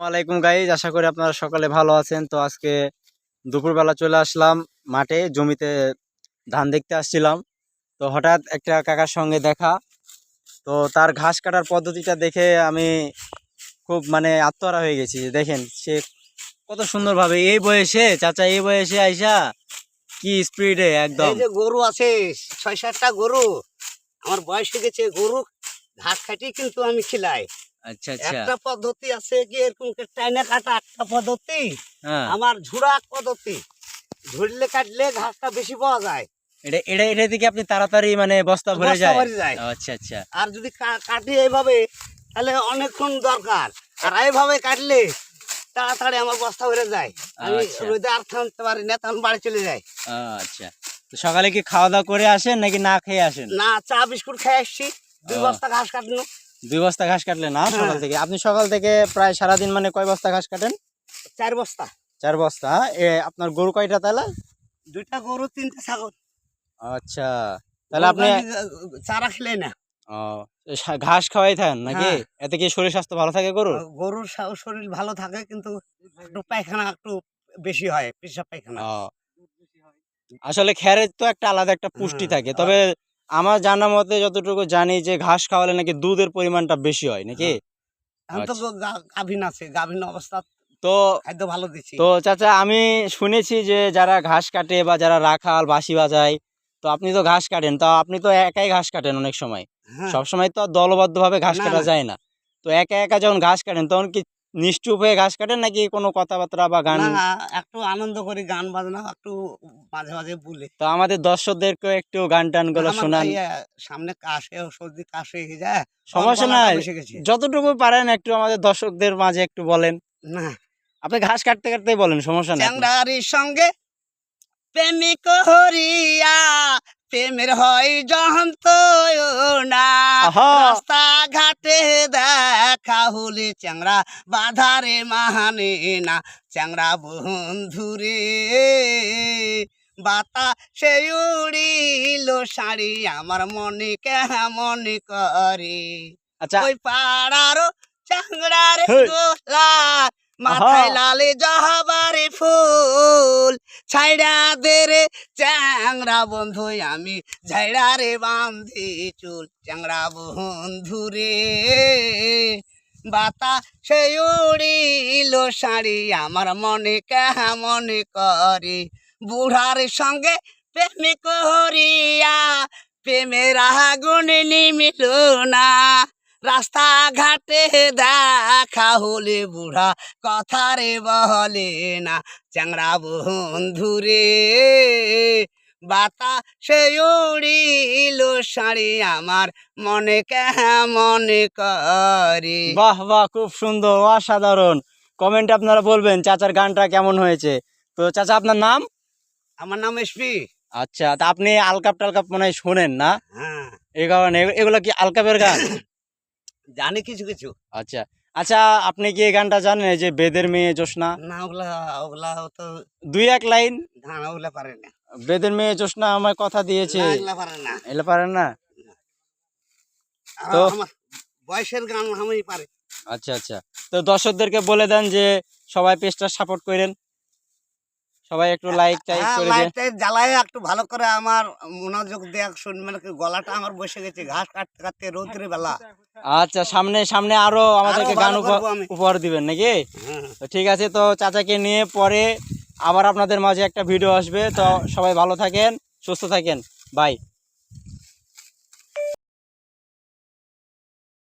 ওয়ালাইকুম গাইজ, আশা করি আপনারা সকালে ভালো আছেন। তো আজকে দুপুরবেলা চলে আসলাম মাঠে, জমিতে ধান দেখতে আসছিলাম। তো হঠাৎ একটা কাকার সঙ্গে দেখা। তো তার ঘাস কাটার পদ্ধতিটা দেখে আমি খুব আত্মহারা হয়ে গেছি। যে দেখেন সে কত সুন্দরভাবে এই বয়সে, চাচা এই বয়সে আইসা কি স্পিডে একদম। এই যে গরু আছে ৬-৭টা গরু, আমার বয়স হয়ে গেছে, গরু ঘাস কাটি কিন্তু আমি খিলাই। আচ্ছা আচ্ছা, একটা পদ্ধতি আছে কি এরকম টাইনা কাটা, একটা পদ্ধতি হ্যাঁ। আমার ঝুড়া পদ্ধতি, ঝুড়লে কাটলে ঘাসটা বেশি পাওয়া যায়। এটা এটা এটা থেকে আপনি তাড়াতাড়ি বস্তা ভরে বস্তা ভরে যায়। আচ্ছা আচ্ছা, আর যদি কাটি এইভাবে তাহলে অনেকক্ষণ দরকার, আর এইভাবে কাটলে তাড়াতাড়ি আমার বস্তা ভরে যায়। আমি আচ্ছা। রোদে আর থামতে পারি না, তখন বাড়ি চলে যাই। আচ্ছা, তো সকালে কি খাওয়া দাওয়া করে আসেন নাকি না খেয়ে আসেন? না, চা বিস্কুট খেয়ে আসছি, 2 বস্তা ঘাস কাটলো। 2 বস্তা ঘাস কাটলেন না সকাল থেকে? আপনি সকাল থেকে প্রায় সারাদিন কয় বস্তা ঘাস কাটেন? 4 বস্তা। 4 বস্তা। আপনার গরু কয়টা তাহলে? 2টা গরু, 3টা ছাগল। আচ্ছা, তাহলে আপনি চারা খেলে না। ও, ঘাস খাওয়াই থাকেন নাকি? হ্যাঁ। এতে কি শরীর স্বাস্থ্য ভালো থাকে গরুর? গরুর শরীর ভালো থাকে, কিন্তু একটু পায়খানা একটু বেশি হয়, পেশাব পায়খানা। ও, আসলে খ্যারের তো একটা আলাদা একটা পুষ্টি থাকে, তবে আমার জানা মতে যতটুকু জানি যে ঘাস খাওয়ালে নাকি দুধের পরিমাণটা বেশি হয় নাকি? এখন তো আচ্ছা। গাভীন আছে, গাভীন অবস্থা তো খাদ্য ভালো দিচ্ছি। তো চাচা, আমি শুনেছি যে যারা ঘাস কাটে বা যারা রাখাল বাঁশি বাজায়, তো আপনি তো ঘাস কাটেন, তা আপনি তো একাই ঘাস কাটেন অনেক সময়। হ্যাঁ। সব সময় তো আর দলবদ্ধভাবে ঘাস না, কাটা না। যায় না। তো একা একা যখন ঘাস কাটেন তখন কি নিশ্চুপ হয়ে ঘাস কাটেন নাকি কোনো কথাবার্তা বা গান? না, একটু আনন্দ করি, গান বাজনা একটু মাঝে মাঝে বলি। তো আমাদের দর্শকদেরকে একটু গান টান গুলো আমার শোনান। সামনে কাশে সর্দি কাশে হয়ে যায়, সমস্যা গলাটা নাই, বসে গেছে। যতটুকু পারেন একটু আমাদের দর্শকদের মাঝে একটু বলেন। না, আপনি ঘাস কাটতে কাটতেই বলেন, সমস্যা নাই আপনি। চ্যাংড়ারির সঙ্গে প্রেমিক হরিয়া, প্রেমের হয় যন্ত্রণা, আহা, রাস্তা ঘাটে দেখা হলে চ্যাংড়া বাধারে মানে না। চ্যাংড়া বন্ধুরে বাতাসে উড়িল শাড়ি, আমার মনে কেমন করে। আচ্ছা। ওই পাড়ার চ্যাংড়ারে হেই, গোলা, আহা, মাথায় লালে জহাবারে ফুল, ছাইড়া দে রে চ্যাংড়া বন্ধু, আমি ঝাইড়া রে বান্ধি চুল। চ্যাংড়া বন্ধু রে বাতাসে উড়িল শাড়ি, আমার মনে কেমন করে। বুড়ার সঙ্গে প্রেমিক হরিয়া, প্রেমের আগুন নিমিল না, রাস্তা ঘাটে দেখা হলে বুড়া কথা রে বলে না। চ্যাংড়া বন্ধুরে বাতাসে উড়িল শাড়ি, আমার মনে কেমন করে। বাহ বাহ, খুব সুন্দর, অসাধারণ। কমেন্টে আপনারা বলবেন চাচার গানটা কেমন হয়েছে। তো চাচা, আপনার নাম? আমার নাম এসপি। আচ্ছা, তা আপনি আলকাপ টালকাপ মনে হয় শোনেন না? হ্যাঁ, এই কারণে এগুলো কি আলকাপের গান? জানি কিছু কিছু। আচ্ছা আচ্ছা, আপনি কি এই গানটা জানেন, এই যে বেদের মেয়ে জ্যোৎস্না? না, ওগুলা ওগুলা তো 2-1 লাইন। ধান, ওগুলা পারে না। বেদের মেয়ে জ্যোৎস্না আমায় কথা দিয়েছে, না, এগুলা পারে না। এগুলো পারেন না? আর তো আমার বয়সের গান আমি পারি। আচ্ছা আচ্ছা, তো দর্শকদেরকে বলে দেন যে সবাই পেজটা সাপোর্ট করেন, সবাই একটু লাইক টাইক হ্যাঁ, করে দেন। লাইটটা জ্বালায় একটু ভালো করে আমার মনোযোগ দেখ শুন, গলাটা আমার বসে গেছে ঘাস কাটতে কাটতে রৌদ্রের বেলা। আচ্ছা, সামনে সামনে আরো আমাদেরকে আরো গান ভালো করবো আমি। উপহার দিবেন নাকি? হ্যাঁ। তো ঠিক আছে, তো চাচাকে নিয়ে পরে আবার আপনাদের মাঝে একটা ভিডিও আসবে। তো সবাই ভালো থাকেন, সুস্থ থাকেন, বাই।